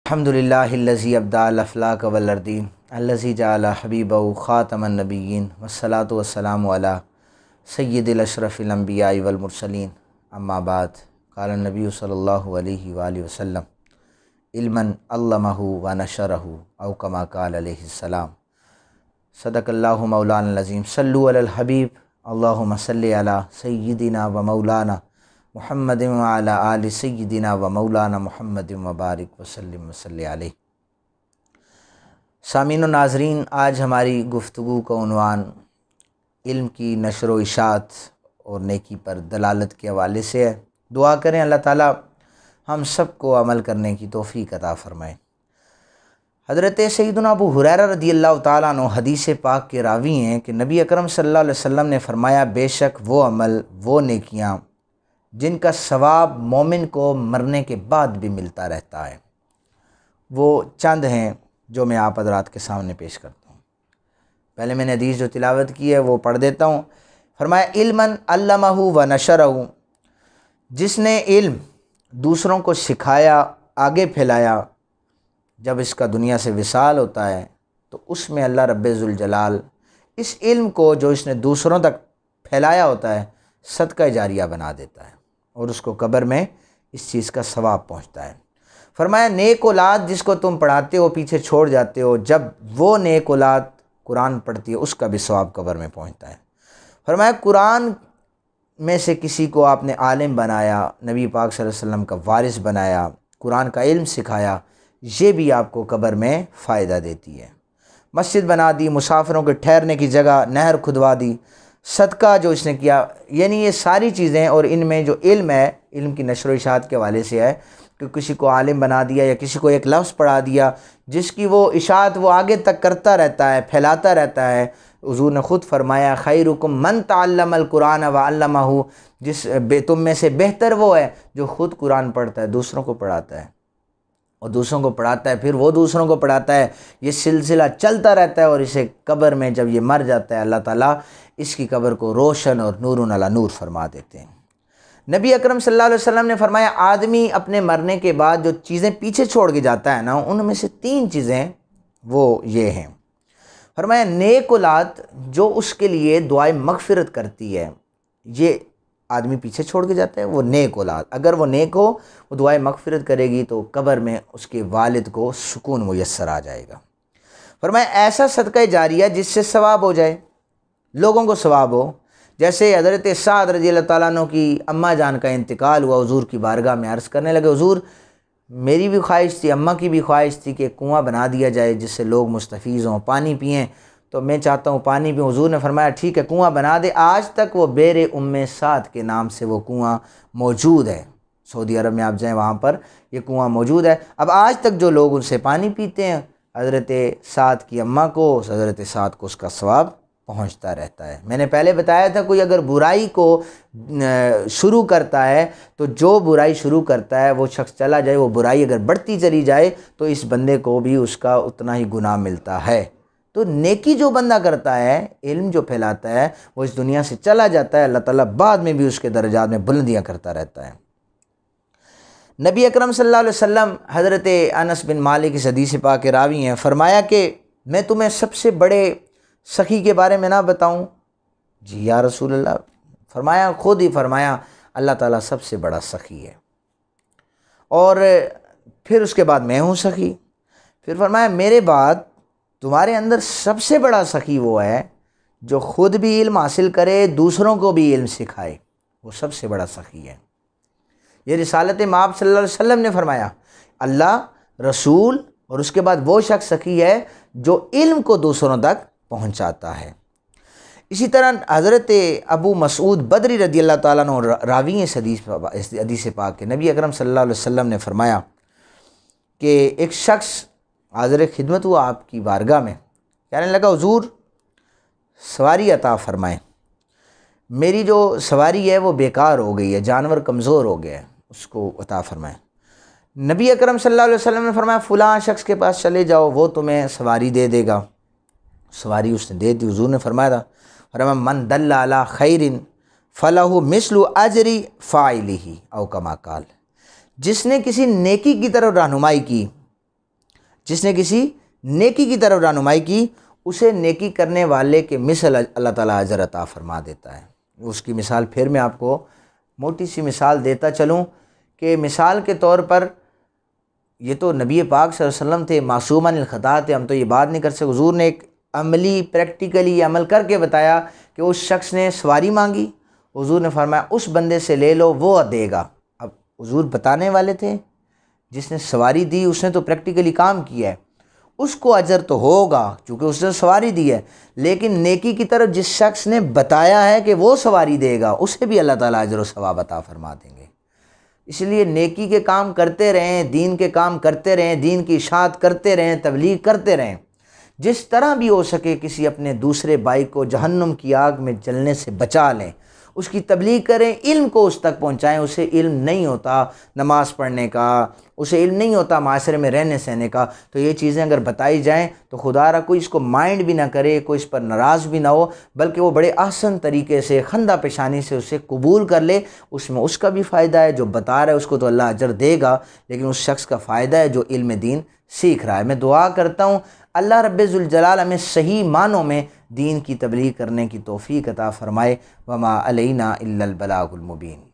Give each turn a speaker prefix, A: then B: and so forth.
A: अल्हम्दुलिल्लाहिल्लज़ी अब्दाल अफ़लाक वल अर्दीन अल्लज़ी जअला हबीबहु ख़ातमन नबिय्यीन वस्सलातु वस्सलामु अला सय्यिदिल अशरफिल अंबिया वल मुरसलीन अम्मा बाद क़ाल नबी सल्लल्लाहु अलैहि वसल्लम इल्मन अल्लमहु व नशरहु औ कमा क़ाल अलैहिस्सलाम सदक़ल्लाहु मौलाना अज़ीम सल्लु अलल हबीब अल्लाहुम्मा सल्लि अला सय्यिदिना व मौलाना मुहम्मद व अला आलि सय्यिदिना व मौलाना मुहम्मद व बारिक वसल्लिम वसल्लि अलैहि। सामीन व नाज़रीन, आज हमारी गुफ्तगू का उन्वान इल्म की नशर व इशाअत और नेकी पर दलालत के हवाले से है। दुआ करें अल्लाह ताला हम सब को अमल करने की तौफ़ीक़ अता फ़रमाए। हज़रत सैयदना अबू हुरैरा रज़ियल्लाहु ताला अन्हु हदीस पाक के रावी हैं कि नबी अकरम सल्लल्लाहु अलैहि वसल्लम ने फ़रमाया, बेशक वो अमल, वो नेकियां जिनका सवाब मोमिन को मरने के बाद भी मिलता रहता है, वो चंद हैं जो मैं आप हज़रात के सामने पेश करता हूँ। पहले मैंने हदीस जो तिलावत की है वो पढ़ देता हूँ। फरमाया, इल्मन अल्लमहु व नशरहु, जिसने इल्म दूसरों को सिखाया, आगे फैलाया, जब इसका दुनिया से विसाल होता है तो उसमें अल्लाह रब्बे ज़ुल जलाल इस इल्म को जो इसने दूसरों तक फैलाया होता है सदका जारिया बना देता है और उसको कब्र में इस चीज़ का सवाब पहुंचता है। फरमाया, नेक औलाद जिसको तुम पढ़ाते हो, पीछे छोड़ जाते हो, जब वो नेक औलाद कुरान पढ़ती है उसका भी सवाब कब्र में पहुंचता है। फरमाया, कुरान में से किसी को आपने आलिम बनाया, नबी पाक सल्लल्लाहु अलैहि वसल्लम का वारिस बनाया, कुरान का इल्म सिखाया, ये भी आपको कब्र में फ़ायदा देती है। मस्जिद बना दी, मुसाफिरों के ठहरने की जगह, नहर खुदवा दी, सदका जो इसने किया, यानी ये सारी चीज़ें। और इनमें जो इल्म है, इल्म की नशर व इशाअत के हवाले से है कि किसी को आलिम बना दिया या किसी को एक लफ्ज़ पढ़ा दिया जिसकी वो इशाअत वो आगे तक करता रहता है, फैलाता रहता है। हुज़ूर ने ख़ुद फरमाया, खैरुकुम मन तअल्लमल कुरान व अल्लमहु, तुम में से बेहतर वो है जो ख़ुद कुरान पढ़ता है, दूसरों को पढ़ाता है और दूसरों को पढ़ाता है, फिर वो दूसरों को पढ़ाता है। ये सिलसिला चलता रहता है और इसे कब्र में जब ये मर जाता है अल्लाह ताला इसकी कब्र को रोशन और नूरुन अला नूर फरमा देते हैं। नबी अकरम सल्लल्लाहु अलैहि वसल्लम ने फरमाया, आदमी अपने मरने के बाद जो चीज़ें पीछे छोड़ के जाता है ना, उनमें से 3 चीज़ें वो ये हैं। फरमाया, नेक औलाद जो उसके लिए दुआए मगफ़िरत करती है, ये आदमी पीछे छोड़ के जाता है, वो नेक औलाद। अगर वो नेक हो, वो दुआए मगफ़िरत करेगी तो कब्र में उसके वालिद को सुकून मुयस्सर आ जाएगा। फरमाया, ऐसा सदका जारिया जिससे सवाब हो जाए, लोगों को सवाब हो। जैसे हज़रत साद रज़ियल्लाहु ताला अन्हु की अम्मा जान का इंतकाल हुआ, हुज़ूर की बारगाह में अर्ज़ करने लगे, हुज़ूर मेरी भी ख्वाहिश थी, अम्मा की भी ख्वाहिश थी कि कुआँ बना दिया जाए जिससे लोग मुस्तफ़ीज़ हों, पानी पिएँ, तो मैं चाहता हूँ पानी पीऊँ। हुज़ूर ने फरमाया, ठीक है कुआँ बना दे। आज तक वो बेर उम्मे साद के नाम से वो कुआँ मौजूद है। सऊदी अरब में आप जाएँ, वहाँ पर ये कुआँ मौजूद है। अब आज तक जो लोग उनसे पानी पीते हैं, हज़रत साद की अम्मा को, हज़रत साद को उसका सवाब पहुंचता रहता है। मैंने पहले बताया था, कोई अगर बुराई को शुरू करता है तो जो बुराई शुरू करता है वो शख्स चला जाए, वो बुराई अगर बढ़ती चली जाए तो इस बंदे को भी उसका उतना ही गुनाह मिलता है। तो नेकी जो बंदा करता है, इल्म जो फैलाता है, वो इस दुनिया से चला जाता है, अल्लाह ताला बाद में भी उसके दर्जात में बुलंदियाँ करता रहता है। नबी अकरम सल्लल्लाहु अलैहि वसल्लम हज़रत अनस बिन मालिक इस हदीस पाक के रावी हैं। फरमाया कि मैं तुम्हें सबसे बड़े सखी के बारे में ना बताऊं? जी या रसूल अल्लाह। फरमाया, खुद ही फरमाया, अल्लाह ताला सबसे बड़ा सखी है और फिर उसके बाद मैं हूँ सखी। फिर फरमाया, मेरे बाद तुम्हारे अंदर सबसे बड़ा सखी वो है जो ख़ुद भी इल्म हासिल करे, दूसरों को भी इल्म सिखाए, वो सबसे बड़ा सखी है। ये रिसालत माब सल्लल्लाहु अलैहि वसल्लम ने फरमाया, अल्लाह, रसूल और उसके बाद वो शख्स सखी है जो इल्म को दूसरों तक पहुंचाता है। इसी तरह हज़रत अबू मसूद बदरी रज़ियल्लाहु ताला अन्हु रावी इस हदीस पाक के, नबी अकरम सल्लल्लाहु अलैहि वसल्लम ने फरमाया कि एक शख्स हाज़िर खिदमत हुआ आपकी बारगाह में, कहने लगा, हुज़ूर सवारी अता फ़रमाएँ, मेरी जो सवारी है वो बेकार हो गई है, जानवर कमज़ोर हो गया है, उसको अता फ़रमाएँ। नबी अकरम सल्लल्लाहु अलैहि वसल्लम ने फरमाया, फ़लाँ शख्स के पास चले जाओ, वो तुम्हें सवारी दे देगा। सवारी उसने दे दी। हुज़ूर ने फरमाया था, मन दल्ला अला खैरिन फ़लहु मिस्लु अजरी फ़ाइलिही औ कमा क़ाल, जिसने किसी नेकी की तरफ रहनुमाई की जिसने किसी नेकी की तरफ रहनुमाई की, उसे नेकी करने वाले के मिसल अल्लाह ताला अजर अता फरमा देता है। उसकी मिसाल फिर मैं आपको मोटी सी मिसाल देता चलूँ कि मिसाल के तौर पर ये तो नबी पाक सल्लल्लाहु अलैहि वसल्लम थे, मासूम अनिल खता थे, हम तो ये बात नहीं कर सकते। हुज़ूर ने एक अमली प्रैक्टिकली ये अमल करके बताया कि उस शख्स ने सवारी मांगी, हुज़ूर ने फरमाया उस बंदे से ले लो, वो देगा। अब हुज़ूर बताने वाले थे, जिसने सवारी दी उसने तो प्रैक्टिकली काम किया है, उसको अजर तो होगा क्योंकि उसने सवारी दी है। लेकिन नेकी की तरफ जिस शख्स ने बताया है कि वो सवारी देगा, उसे भी अल्लाह ताला अजर व सवाब अता फरमा देंगे। इसलिए नेकी के काम करते रहें, दीन के काम करते रहें, दीन की इशाअत करते रहें, तबलीग करते रहें। जिस तरह भी हो सके किसी अपने दूसरे भाई को जहन्नुम की आग में जलने से बचा लें, उसकी तबलीग करें, इल्म को उस तक पहुँचाएँ। उसे इल्म नहीं होता नमाज़ पढ़ने का, उसे इल्म नहीं होता माशरे में रहने सहने का, तो ये चीज़ें अगर बताई जाएँ तो खुदारा कोई इसको माइंड भी ना करे, कोई इस पर नाराज़ भी ना हो, बल्कि वो बड़े आसान तरीके से खंदा पेशानी से उसे कबूल कर ले। उसमें उसका भी फ़ायदा है, जो बता रहा है उसको तो अल्लाह अजर देगा, लेकिन उस शख्स का फ़ायदा है जो इल्म दीन सीख रहा है। मैं दुआ करता हूँ अल्लाह रब्बुल जलाल हमें सही मानों में दीन की तबलीग करने की तौफ़ीक़ अता फ़रमाए। वमा अलैना इल्लल बलागुल मुबीन।